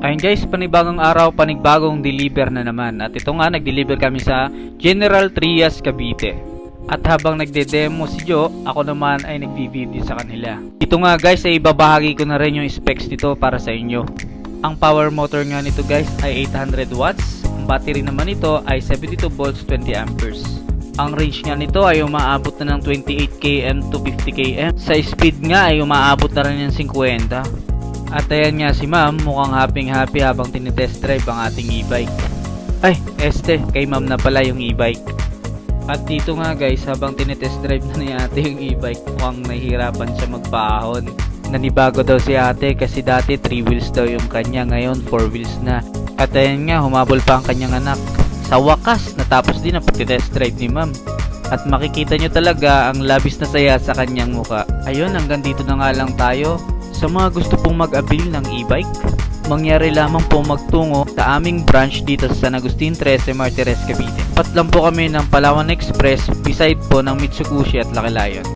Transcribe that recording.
Ayun guys, panibagong araw, panibagong deliver na naman. At ito nga, nag-deliver kami sa General Trias, Cavite. At habang nagde-demo si Joe, ako naman ay nagvi-video sa kanila. Ito nga guys, ay ibabahagi ko na rin yung specs nito para sa inyo. Ang power motor nga nito guys ay 800 watts. Ang battery naman nito ay 72 volts 20 amperes. Ang range nga nito ay umaabot na ng 28 km to 50 km. Sa speed nga ay umaabot na rin ng 50. At ayan nga si ma'am, mukhang happy habang tinitest drive ang ating e-bike. Ay, kay ma'am na pala yung e-bike. At dito nga guys, habang tinitest drive na ni ate yung e-bike, mukhang nahihirapan siya magpaahon. Nanibago daw si ate kasi dati 3 wheels daw yung kanya, ngayon 4 wheels na. At ayan nga, humabol pa ang kanyang anak. Sa wakas, natapos din ang pagtitest drive ni ma'am. At makikita nyo talaga ang labis na saya sa kanyang muka. Ayun, hanggang dito na nga lang tayo. Sa mga gusto pong mag-avail ng e-bike, mangyari lamang po magtungo sa aming branch dito sa San Agustin 13, Martires, Cavite. Pat lang po kami ng Palawan Express beside po ng Mitsubishi at Lakilayon.